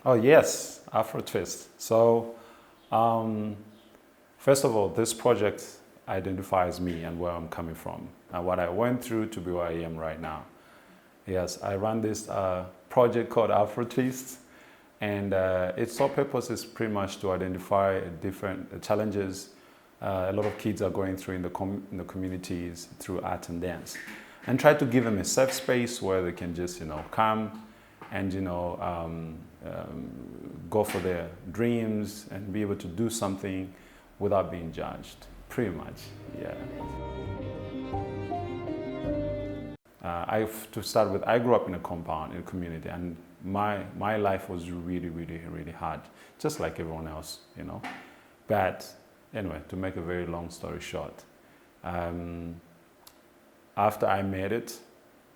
Oh yes, Afro Twist. So, um, first of all, this project identifies me and where I'm coming from and what I went through to be where I am right now. Yes, I run this project called Afro Twist, and its sole purpose is pretty much to identify different challenges a lot of kids are going through in the communities through art and dance, and try to give them a safe space where they can just come and go for their dreams and be able to do something without being judged. Pretty much, yeah. To start with, I grew up in a compound, in a community, and my life was really, really, really hard, just like everyone else, But anyway, to make a very long story short, after I made it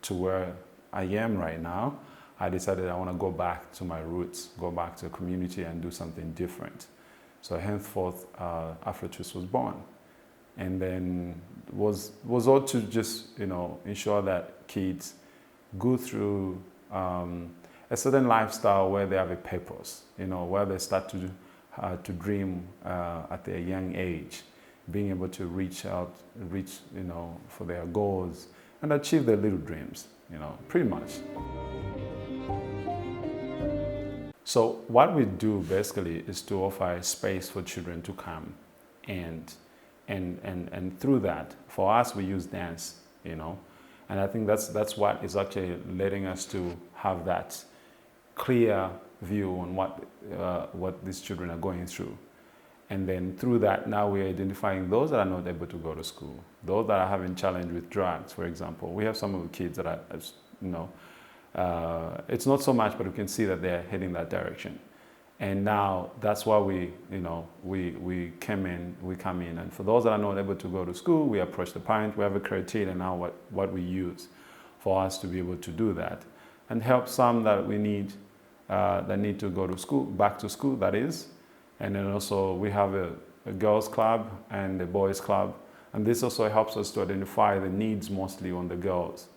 to where I am right now, I decided I want to go back to my roots, go back to the community and do something different. So henceforth, AfroTwist was born. And then was all to just, ensure that kids go through a certain lifestyle where they have a purpose, where they start to dream at a young age, being able to reach, for their goals and achieve their little dreams, pretty much. So what we do basically is to offer a space for children to come and through that, for us, we use dance, and I think that's what is actually letting us to have that clear view on what these children are going through. And then through that, now we're identifying those that are not able to go to school, those that are having challenge with drugs, for example. We have some of the kids that are, it's not so much, but we can see that they're heading that direction. And now that's why we come in, and for those that are not able to go to school, we approach the parent. We have a criteria now what we use for us to be able to do that, and help some that we need that need to go to school, back to school, that is. And then also we have a girls club and a boys club, and this also helps us to identify the needs mostly on the girls.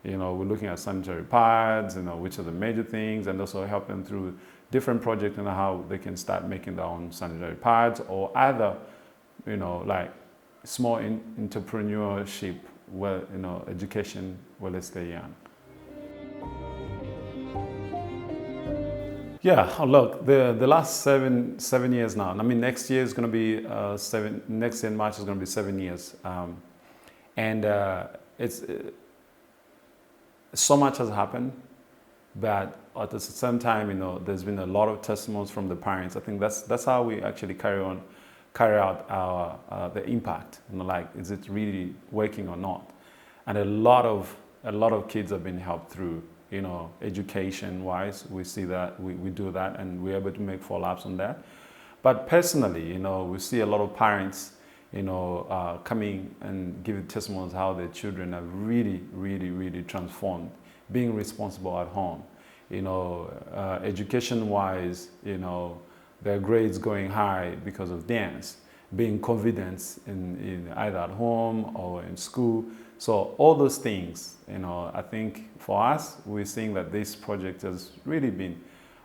We're looking at sanitary pads, which are the major things, and also help them through different projects and how they can start making their own sanitary pads or other, like small entrepreneurship, education while they stay young. Yeah, look, the last seven years now. I mean, next year is going to be next year in March is going to be 7 years, and it's so much has happened, but at the same time, there's been a lot of testimonies from the parents. I think that's how we actually carry out our the impact. Like, is it really working or not? And a lot of kids have been helped through. Education-wise, we see that we do that, and we're able to make follow-ups on that. But personally, we see a lot of parents, coming and giving testimonies how their children are really, really, really transformed, being responsible at home. Education-wise, their grades going high because of dance, being confident in either at home or in school. So all those things, I think for us, we're seeing that this project has really been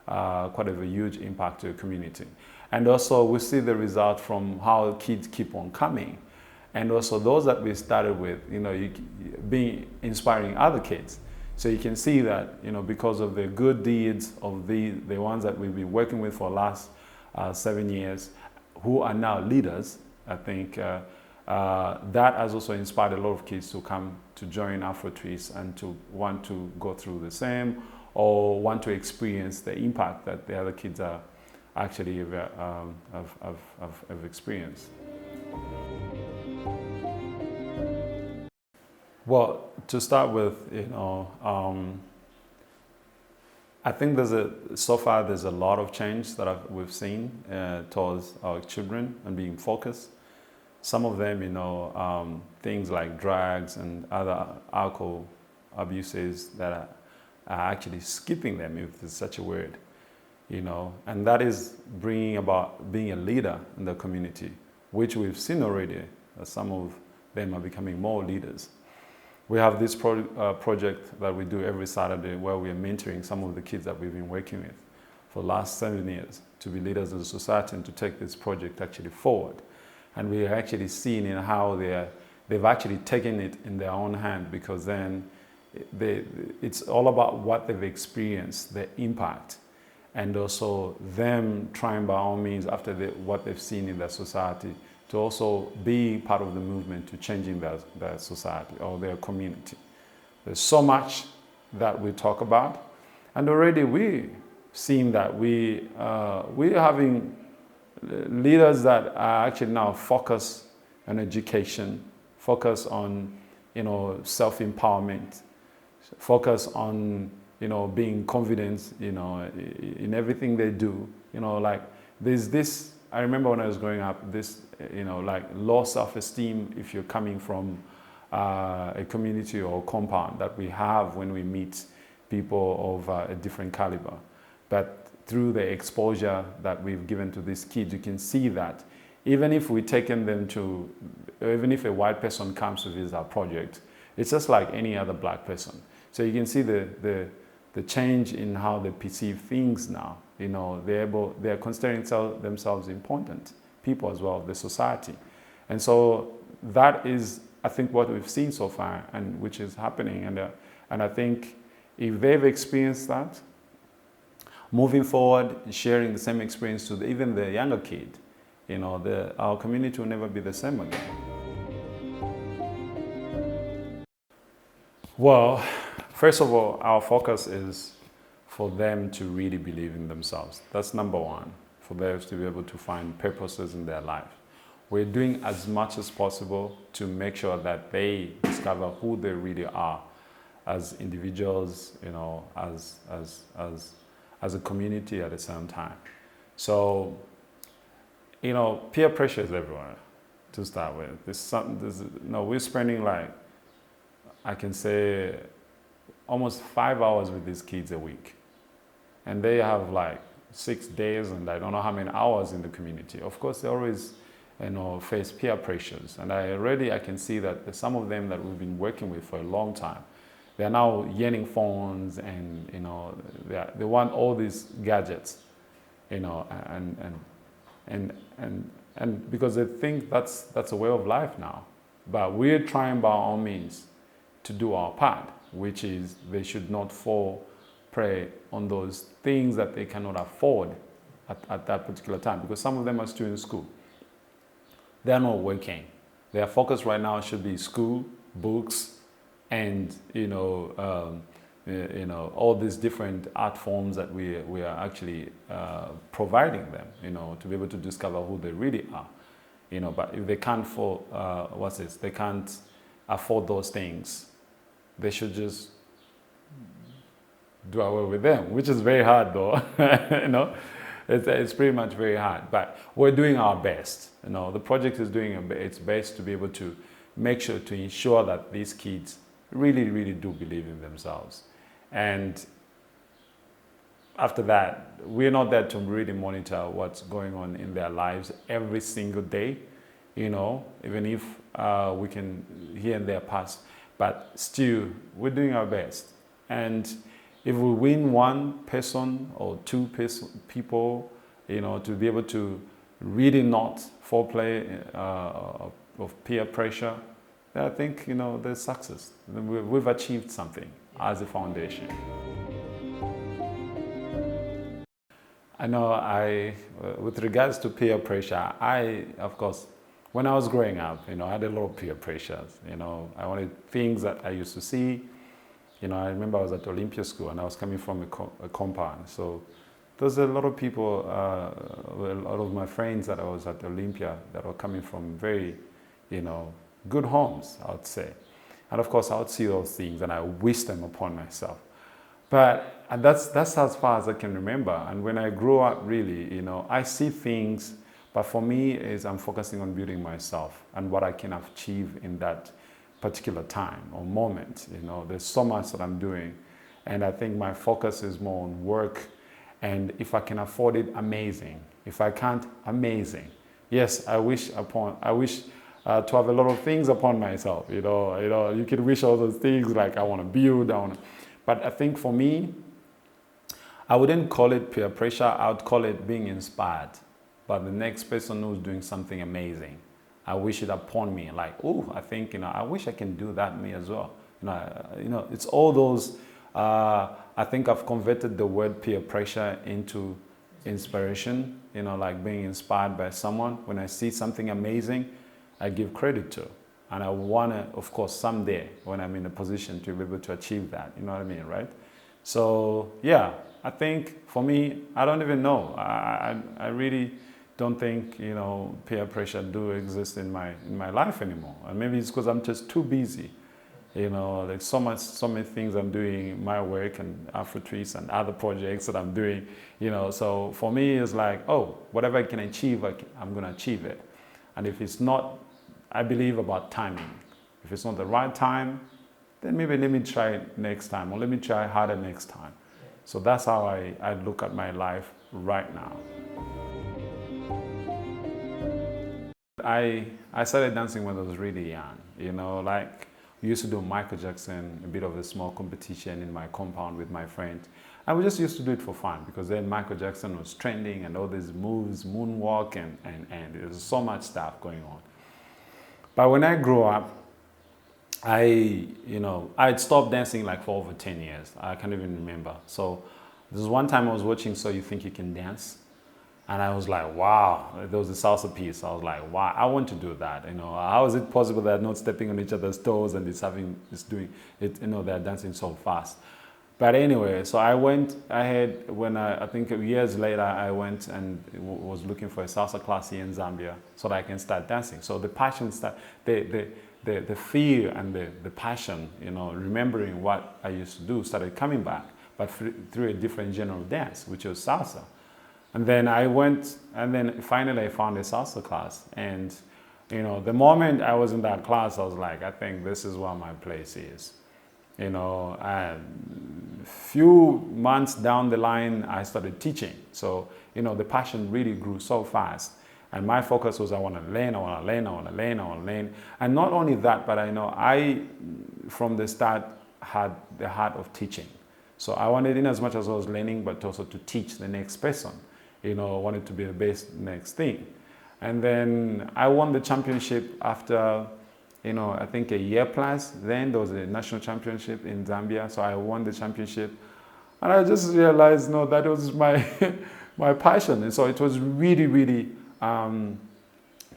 quite a huge impact to the community. And also we see the result from how kids keep on coming. And also those that we started with, being inspiring other kids. So you can see that, because of the good deeds of the ones that we've been working with for the last 7 years, who are now leaders, I think that has also inspired a lot of kids to come to join AfroTwist and to want to go through the same, or want to experience the impact that the other kids are actually have experienced. Well, to start with, I think so far there's a lot of change that we've seen towards our children and being focused. Some of them, things like drugs and other alcohol abuses that are actually skipping them, if there's such a word, and that is bringing about being a leader in the community, which we've seen already. Some of them are becoming more leaders. We have this project that we do every Saturday where we are mentoring some of the kids that we've been working with for the last 7 years to be leaders of the society and to take this project actually forward. And we are actually seeing in how they've actually taken it in their own hand, because then it's all about what they've experienced, the impact, and also them trying by all means after what they've seen in their society to also be part of the movement to changing their society or their community. There's so much that we talk about, and already we've seen that we're having leaders that are actually now focused on education, focus on, self-empowerment, focus on, being confident, in everything they do. Like there's this, I remember when I was growing up, this, like low self-esteem if you're coming from a community or compound that we have when we meet people of a different caliber. But through the exposure that we've given to these kids, you can see that even if we've taken them to, even if a white person comes to visit our project, it's just like any other black person. So you can see the change in how they perceive things now. They're considering themselves important people as well of the society. And so that is, I think, what we've seen so far, and which is happening. And I think if they've experienced that, moving forward, sharing the same experience to even the younger kid, our community will never be the same again. Well, first of all, our focus is for them to really believe in themselves. That's number one, for them to be able to find purposes in their life. We're doing as much as possible to make sure that they discover who they really are as individuals, as a community at the same time. So, peer pressure is everywhere to start with. We're spending I can say, almost 5 hours with these kids a week. And they have 6 days and I don't know how many hours in the community. Of course, they always, face peer pressures. And I can see that some of them that we've been working with for a long time, they're now yearning phones and, they want all these gadgets, and because they think that's a way of life now. But we're trying by all means to do our part, which is they should not fall prey on those things that they cannot afford at that particular time, because some of them are still in school. They're not working. Their focus right now should be school, books, and all these different art forms that we are actually providing them, to be able to discover who they really are. But if they can't they can't afford those things, they should just do away with them, which is very hard though. It's pretty much very hard, but we're doing our best. The project is doing its best to be able to make sure to ensure that these kids really, really do believe in themselves. And after that, we're not there to really monitor what's going on in their lives every single day, even if we can here and there pass, but still we're doing our best. And if we win one person or two people, to be able to really not fall prey of peer pressure, I think, there's success. We've achieved something as a foundation. I know with regards to peer pressure, of course, when I was growing up, I had a lot of peer pressures. I wanted things that I used to see. I remember I was at Olympia School and I was coming from a compound. So there's a lot of people, a lot of my friends that I was at Olympia that were coming from very, good homes, I would say. And of course, I would see those things and I wish them upon myself. But that's as far as I can remember. And when I grew up, really, I see things, but for me, I'm focusing on building myself and what I can achieve in that particular time or moment. There's so much that I'm doing. And I think my focus is more on work. And if I can afford it, amazing. If I can't, amazing. Yes, I wish to have a lot of things upon myself. You can wish all those things like I want to build, but I think for me, I wouldn't call it peer pressure. I would call it being inspired by the next person who's doing something amazing. I wish it upon me, like, oh, I think, I wish I can do that me as well. It's all those, I think I've converted the word peer pressure into inspiration, like being inspired by someone. When I see something amazing, I give credit to. And I want to, of course, someday when I'm in a position to be able to achieve that, you know what I mean, right? So, yeah, I think for me, I don't even know. I really don't think, peer pressure do exist in my life anymore. And maybe it's because I'm just too busy. There's so many things I'm doing, my work and Afro-Tweets and other projects that I'm doing, So for me, it's like, oh, whatever I can achieve, I'm going to achieve it. And if it's not, I believe about timing. If it's not the right time, then maybe let me try it next time, or let me try harder next time. So that's how I look at my life right now. I started dancing when I was really young, like we used to do Michael Jackson, a bit of a small competition in my compound with my friends. And we just used to do it for fun because then Michael Jackson was trending and all these moves, moonwalk, and there's so much stuff going on. But when I grew up, I'd stopped dancing like for over 10 years. I can't even remember. So there's one time I was watching So You Think You Can Dance. And I was like, wow, there was a salsa piece. I was like, wow, I want to do that. How is it possible they're not stepping on each other's toes and it's doing it, they're dancing so fast. But anyway, so I went ahead when I think years later, I went and was looking for a salsa class here in Zambia so that I can start dancing. So the passion the fear and the passion, remembering what I used to do started coming back, but through a different genre of dance, which was salsa. And then I went, and then finally I found a salsa class. And, the moment I was in that class, I was like, I think this is where my place is. And few months down the line, I started teaching. So, the passion really grew so fast. And my focus was I want to learn. And not only that, but I, from the start, had the heart of teaching. So I wanted, in as much as I was learning, but also to teach the next person. Wanted to be the best next thing. And then I won the championship after, I think a year plus. Then there was a national championship in Zambia. So I won the championship. And I just realized, that was my, my passion. And so it was really, really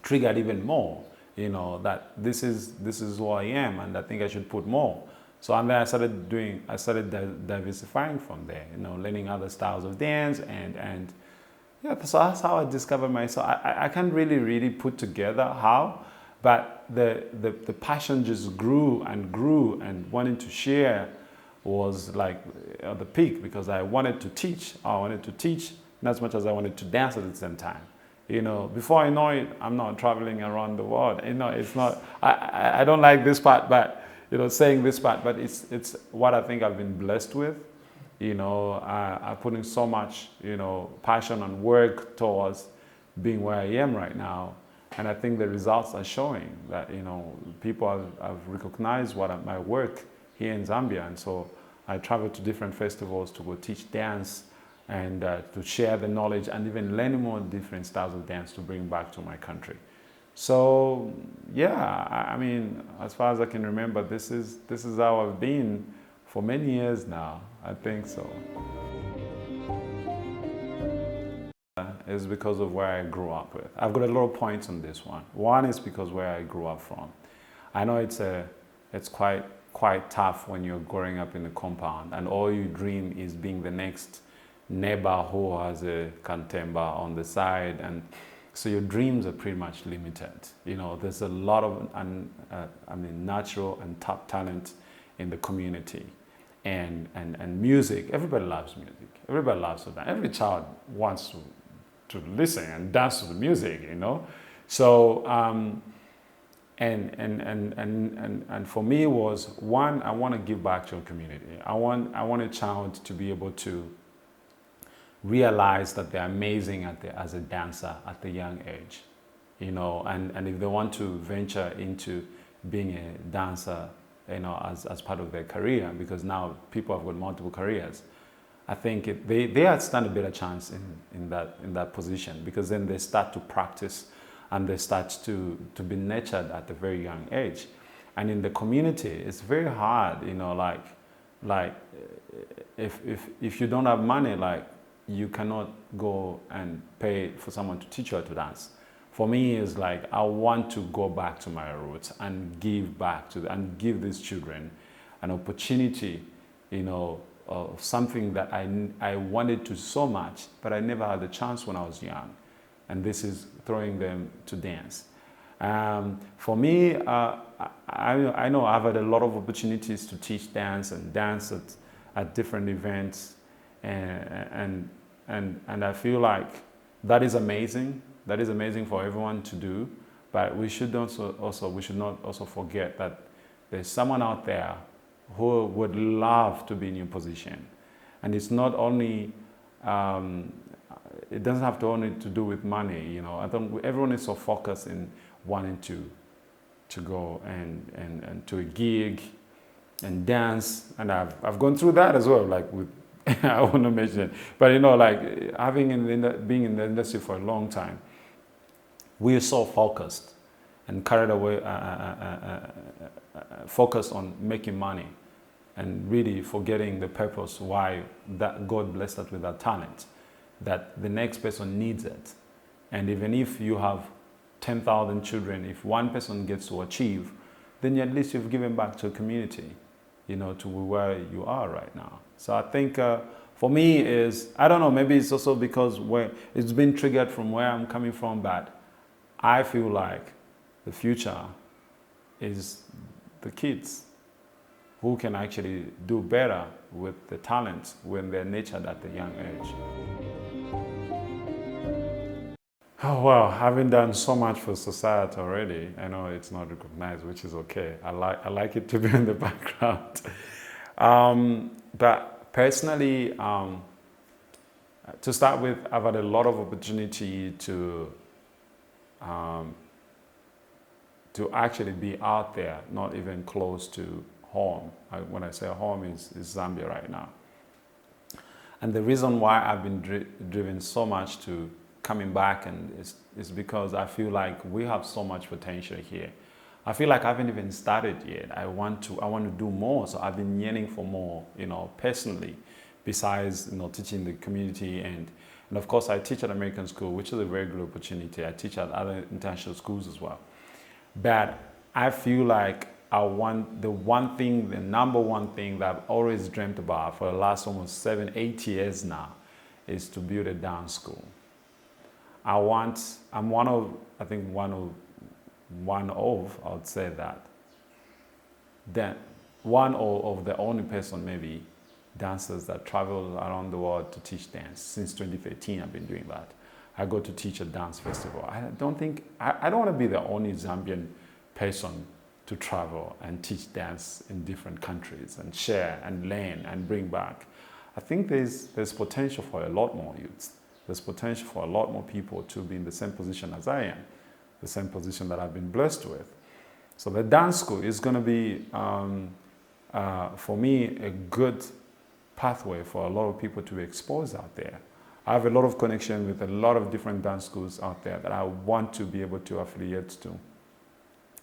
triggered even more, that this is who I am, and I think I should put more. So and then I started diversifying from there, learning other styles of dance and yeah, so that's how I discovered myself. I can't really put together how, but the passion just grew and wanting to share was like at the peak because I wanted to teach. I wanted to teach as much as I wanted to dance at the same time. Before I know it, I'm not traveling around the world. It's not, I don't like this part, but, saying this part, but it's what I think I've been blessed with. I put in so much, passion and work towards being where I am right now. And I think the results are showing that, people have recognized my work here in Zambia. And so I travel to different festivals to go teach dance and to share the knowledge and even learn more different styles of dance to bring back to my country. So, yeah, I mean, as far as I can remember, this is how I've been for many years now. I think so. It's because of where I grew up with. I've got a lot of points on this one. One is because where I grew up from. I know it's quite tough when you're growing up in a compound and all you dream is being the next neighbor who has a cantemba on the side, and so your dreams are pretty much limited. There's a lot of natural and top talent in the community. And music, everybody loves music. Everybody loves to dance. Every child wants to listen and dance to the music, So, and for me it was, one, I want to give back to a community. I want a child to be able to realize that they're amazing as a dancer at a young age, and if they want to venture into being a dancer, as part of their career, because now people have got multiple careers. I think they had stand a better chance in that position, because then they start to practice and they start to be nurtured at a very young age. And in the community, it's very hard, like if you don't have money, like you cannot go and pay for someone to teach you how to dance. For me, it's like I want to go back to my roots and give back and give these children an opportunity, of something that I wanted to so much, but I never had the chance when I was young. And this is throwing them to dance. For me, I know I've had a lot of opportunities to teach dance and dance at different events, and I feel like that is amazing. That is amazing for everyone to do, but we should not also forget that there's someone out there who would love to be in your position, and it's not only. It doesn't have to only to do with money, I think everyone is so focused in wanting to go and to a gig and dance, and I've gone through that as well. Like with, I want to mention it, but like being in the industry for a long time, we are so focused and carried away, focused on making money, and really forgetting the purpose why that God blessed us with that talent, that the next person needs it. And even if you have 10,000 children, if one person gets to achieve, then at least you've given back to a community, to where you are right now. So I think for me is, I don't know, maybe it's also because it's been triggered from where I'm coming from, but I feel like the future is the kids who can actually do better with the talent when they're nurtured at a young age. Oh, wow, having done so much for society already, I know it's not recognized, which is okay. I like it to be in the background. But personally, to start with, I've had a lot of opportunity to actually be out there, not even close to home. When I say home, is Zambia right now. And the reason why I've been driven so much to coming back is because I feel like we have so much potential here. I feel like I haven't even started yet. I want to do more. So I've been yearning for more, personally, besides, teaching the community. And of course, I teach at American school, which is a very good opportunity. I teach at other international schools as well. But I feel like the number one thing that I've always dreamt about for the last almost 7-8 years now is to build a dance school. I would say that. Then one of the only person, maybe, dancers that travel around the world to teach dance. Since 2013, I've been doing that. I go to teach a dance festival. I don't want to be the only Zambian person to travel and teach dance in different countries and share and learn and bring back. I think there's potential for a lot more youths. There's potential for a lot more people to be in the same position as I am, the same position that I've been blessed with. So the dance school is going to be, for me, a good pathway for a lot of people to be exposed out there. I have a lot of connection with a lot of different dance schools out there that I want to be able to affiliate to.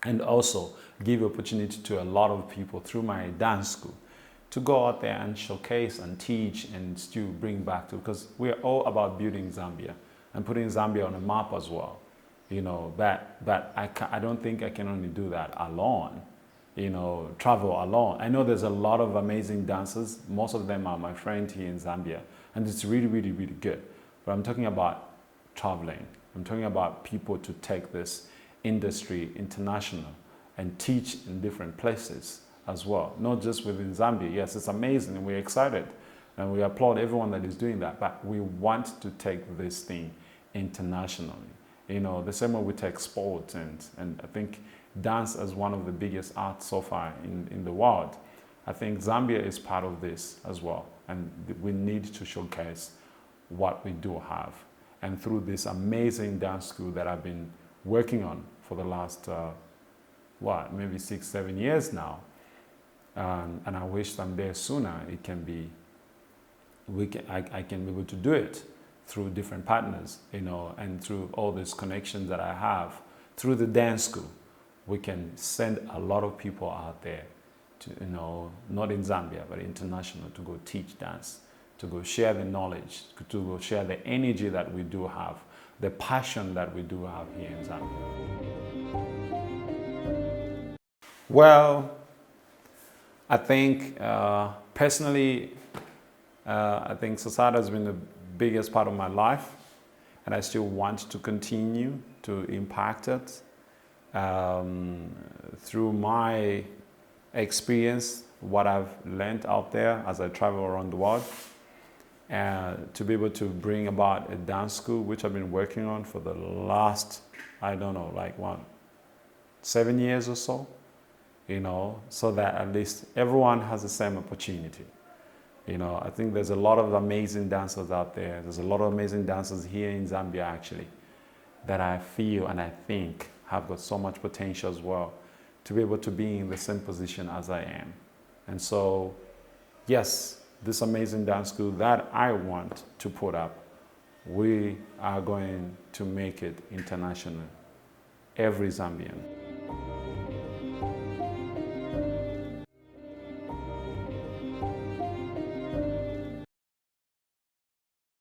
And also give opportunity to a lot of people through my dance school to go out there and showcase and teach and still bring back to, because we're all about building Zambia and putting Zambia on a map as well. But I don't think I can only do that alone, travel alone. I know there's a lot of amazing dancers. Most of them are my friends here in Zambia, and it's really, really, really good. But I'm talking about traveling. I'm talking about people to take this industry international and teach in different places as well, not just within Zambia. Yes, it's amazing and we're excited and we applaud everyone that is doing that, but we want to take this thing internationally. The same way we take sport and I think dance as one of the biggest arts so far in the world. I think Zambia is part of this as well, and we need to showcase what we do have. And through this amazing dance school that I've been working on for the last, maybe 6-7 years now, and I wish someday sooner it can be I can be able to do it through different partners, and through all these connections that I have through the dance school. We can send a lot of people out there to, not in Zambia, but international, to go teach dance, to go share the knowledge, to go share the energy that we do have, the passion that we do have here in Zambia. Well, I think personally, I think society has been the biggest part of my life, and I still want to continue to impact it through my experience, what I've learned out there as I travel around the world, to be able to bring about a dance school, which I've been working on for the last, I don't know, like 7 years or so, so that at least everyone has the same opportunity. I think there's a lot of amazing dancers out there. There's a lot of amazing dancers here in Zambia, actually, that I feel and I think have got so much potential as well to be able to be in the same position as I am. And so, yes, this amazing dance school that I want to put up, we are going to make it international. Every Zambian.